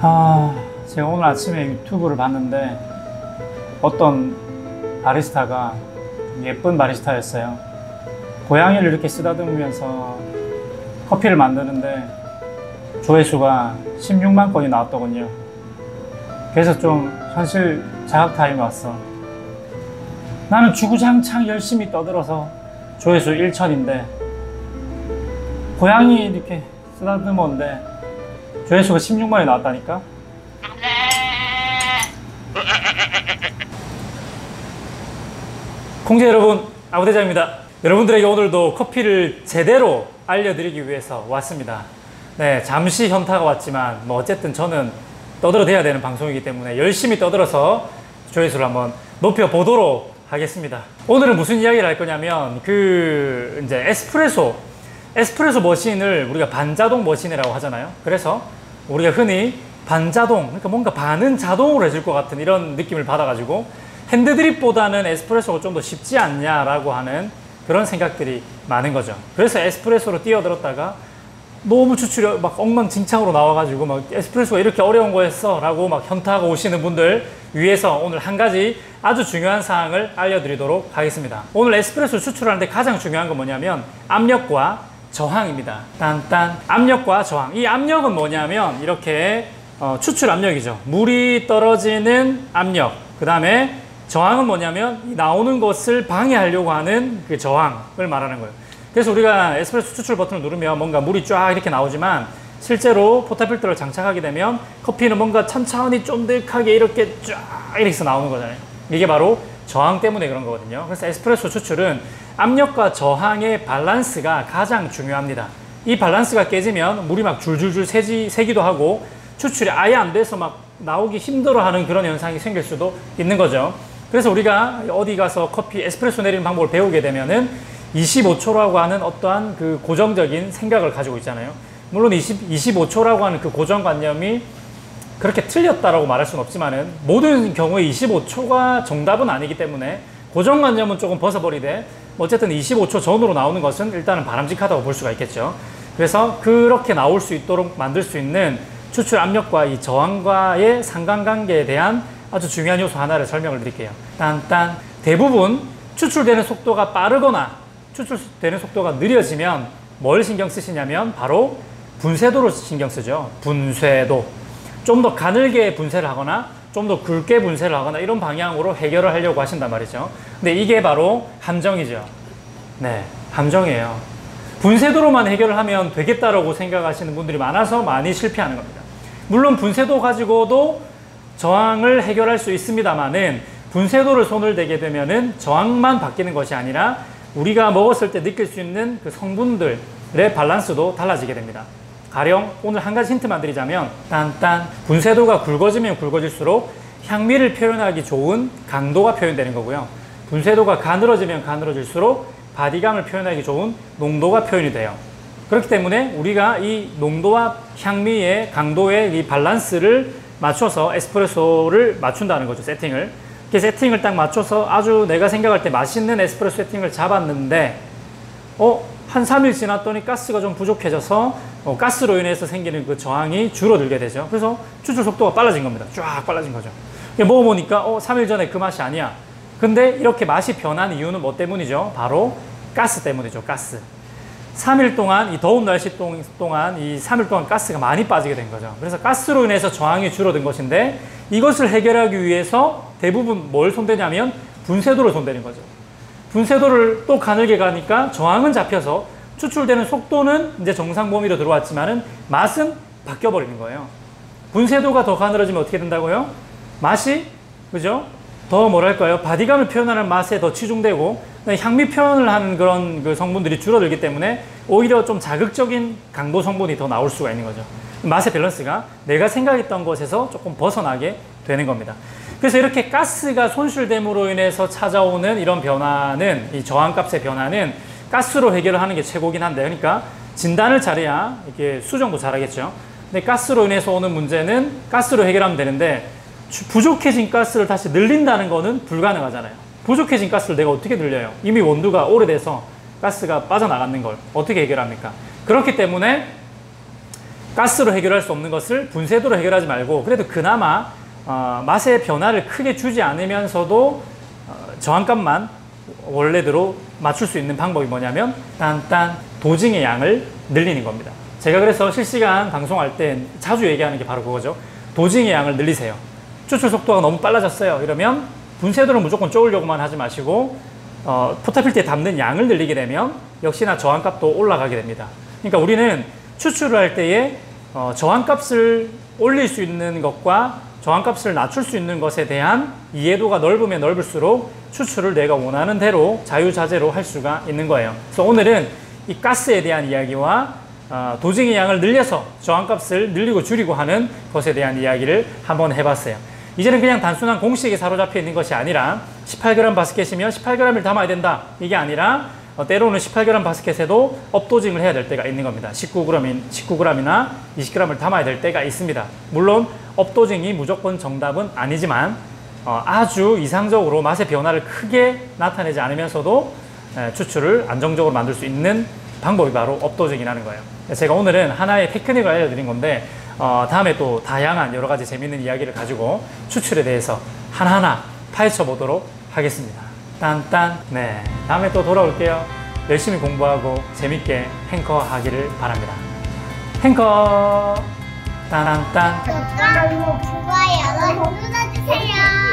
제가 오늘 아침에 유튜브를 봤는데 어떤 바리스타가 예쁜 바리스타였어요. 고양이를 이렇게 쓰다듬으면서 커피를 만드는데 조회수가 16만 건이 나왔더군요. 그래서 좀 현실 자각 타임이 왔어. 나는 주구장창 열심히 떠들어서 조회수 1천인데 고양이 이렇게 쓰다듬었는데 조회수가 16만이 나왔다니까? 공재 여러분, 아부대장입니다. 여러분들에게 오늘도 커피를 제대로 알려드리기 위해서 왔습니다. 네, 잠시 현타가 왔지만 어쨌든 저는 떠들어대야 되는 방송이기 때문에 열심히 떠들어서 조회수를 한번 높여보도록 하겠습니다. 오늘은 무슨 이야기를 할 거냐면 이제 에스프레소 머신을 우리가 반자동 머신이라고 하잖아요. 그래서 우리가 흔히 반자동, 그러니까 뭔가 반은 자동으로 해줄 것 같은 이런 느낌을 받아가지고 핸드드립보다는 에스프레소가 좀 더 쉽지 않냐라고 하는 그런 생각들이 많은 거죠. 그래서 에스프레소로 뛰어들었다가 너무 추출이 막 엉망진창으로 나와가지고 막 에스프레소가 이렇게 어려운 거였어 라고 막 현타가 오시는 분들 위해서 오늘 한 가지 아주 중요한 사항을 알려드리도록 하겠습니다. 오늘 에스프레소 추출하는데 가장 중요한 건 뭐냐면 압력과 저항입니다. 딴딴. 압력과 저항. 이 압력은 뭐냐면 이렇게 추출 압력이죠. 물이 떨어지는 압력. 그 다음에 저항은 뭐냐면 나오는 것을 방해하려고 하는 그 저항을 말하는 거예요. 그래서 우리가 에스프레소 추출 버튼을 누르면 뭔가 물이 쫙 이렇게 나오지만 실제로 포타필터를 장착하게 되면 커피는 뭔가 천천히 쫀득하게 이렇게 쫙 이렇게 나오는 거잖아요. 이게 바로 저항 때문에 그런 거거든요. 그래서 에스프레소 추출은 압력과 저항의 밸런스가 가장 중요합니다. 이 밸런스가 깨지면 물이 막 줄줄줄 새기도 하고 추출이 아예 안 돼서 막 나오기 힘들어하는 그런 현상이 생길 수도 있는 거죠. 그래서 우리가 어디 가서 에스프레소 내리는 방법을 배우게 되면은 25초라고 하는 어떠한 그 고정적인 생각을 가지고 있잖아요. 물론 25초라고 하는 그 고정관념이 그렇게 틀렸다라고 말할 수는 없지만은 모든 경우에 25초가 정답은 아니기 때문에 고정관념은 조금 벗어버리되 어쨌든 25초 전으로 나오는 것은 일단은 바람직하다고 볼 수가 있겠죠. 그래서 그렇게 나올 수 있도록 만들 수 있는 추출 압력과 이 저항과의 상관관계에 대한 아주 중요한 요소 하나를 설명을 드릴게요. 딴딴. 대부분 추출되는 속도가 빠르거나 추출되는 속도가 느려지면 뭘 신경 쓰시냐면 바로 분쇄도를 신경 쓰죠. 분쇄도. 좀 더 가늘게 분쇄를 하거나 좀 더 굵게 분쇄를 하거나 이런 방향으로 해결을 하려고 하신단 말이죠. 근데 이게 바로 함정이죠. 네, 함정이에요. 분쇄도로만 해결을 하면 되겠다라고 생각하시는 분들이 많아서 많이 실패하는 겁니다. 물론 분쇄도 가지고도 저항을 해결할 수 있습니다만은 분쇄도를 손을 대게 되면은 저항만 바뀌는 것이 아니라 우리가 먹었을 때 느낄 수 있는 그 성분들의 밸런스도 달라지게 됩니다. 가령 오늘 한 가지 힌트만 드리자면 딴딴. 분쇄도가 굵어지면 굵어질수록 향미를 표현하기 좋은 강도가 표현되는 거고요. 분쇄도가 가늘어지면 가늘어질수록 바디감을 표현하기 좋은 농도가 표현이 돼요. 그렇기 때문에 우리가 이 농도와 향미의 강도의 이 밸런스를 맞춰서 에스프레소를 맞춘다는 거죠. 세팅을. 이렇게 세팅을 딱 맞춰서 아주 내가 생각할 때 맛있는 에스프레소 세팅을 잡았는데 한 3일 지났더니 가스가 좀 부족해져서 가스로 인해서 생기는 그 저항이 줄어들게 되죠. 그래서 추출 속도가 빨라진 겁니다. 쫙 빨라진 거죠. 먹어보니까 3일 전에 그 맛이 아니야. 근데 이렇게 맛이 변한 이유는 뭐 때문이죠? 바로 가스 때문이죠. 가스. 3일 동안, 이 더운 날씨 동안 이 3일 동안 가스가 많이 빠지게 된 거죠. 그래서 가스로 인해서 저항이 줄어든 것인데 이것을 해결하기 위해서 대부분 뭘 손대냐면 분쇄도를 손대는 거죠. 분쇄도를 또 가늘게 가니까 저항은 잡혀서 추출되는 속도는 이제 정상 범위로 들어왔지만은 맛은 바뀌어버리는 거예요. 분쇄도가 더 가늘어지면 어떻게 된다고요? 맛이, 그죠? 더 뭐랄까요? 바디감을 표현하는 맛에 더 치중되고 향미 표현을 하는 그런 그 성분들이 줄어들기 때문에 오히려 좀 자극적인 강도 성분이 더 나올 수가 있는 거죠. 맛의 밸런스가 내가 생각했던 것에서 조금 벗어나게 되는 겁니다. 그래서 이렇게 가스가 손실됨으로 인해서 찾아오는 이런 변화는, 이 저항값의 변화는 가스로 해결을 하는 게 최고긴 한데, 그러니까 진단을 잘해야 이렇게 수정도 잘하겠죠. 근데 가스로 인해서 오는 문제는 가스로 해결하면 되는데 부족해진 가스를 다시 늘린다는 거는 불가능하잖아요. 부족해진 가스를 내가 어떻게 늘려요? 이미 원두가 오래돼서 가스가 빠져나가는 걸 어떻게 해결합니까? 그렇기 때문에 가스로 해결할 수 없는 것을 분쇄도로 해결하지 말고 그래도 그나마 맛의 변화를 크게 주지 않으면서도 저항값만 원래대로 맞출 수 있는 방법이 뭐냐면 딴딴 도징의 양을 늘리는 겁니다. 제가 그래서 실시간 방송할 때 자주 얘기하는 게 바로 그거죠. 도징의 양을 늘리세요. 추출 속도가 너무 빨라졌어요. 이러면 분쇄도를 무조건 쪼으려고만 하지 마시고 포타필트에 담는 양을 늘리게 되면 역시나 저항값도 올라가게 됩니다. 그러니까 우리는 추출을 할 때에 저항값을 올릴 수 있는 것과 저항값을 낮출 수 있는 것에 대한 이해도가 넓으면 넓을수록 추출을 내가 원하는 대로 자유자재로 할 수가 있는 거예요. 그래서 오늘은 이 가스에 대한 이야기와 도징의 양을 늘려서 저항값을 늘리고 줄이고 하는 것에 대한 이야기를 한번 해봤어요. 이제는 그냥 단순한 공식에 사로잡혀 있는 것이 아니라 18g 바스켓이면 18g을 담아야 된다. 이게 아니라 때로는 18g 바스켓에도 업도징을 해야 될 때가 있는 겁니다. 19g이나 20g을 담아야 될 때가 있습니다. 물론 업도징이 무조건 정답은 아니지만 아주 이상적으로 맛의 변화를 크게 나타내지 않으면서도 추출을 안정적으로 만들 수 있는 방법이 바로 업도징이라는 거예요. 제가 오늘은 하나의 테크닉을 알려드린 건데 다음에 또 다양한 여러 가지 재밌는 이야기를 가지고 추출에 대해서 하나하나 파헤쳐 보도록 하겠습니다. 딴딴. 네, 다음에 또 돌아올게요. 열심히 공부하고 재밌게 행커 하기를 바랍니다. 행커. 딴딴. 구독과 좋아요 눌러주세요.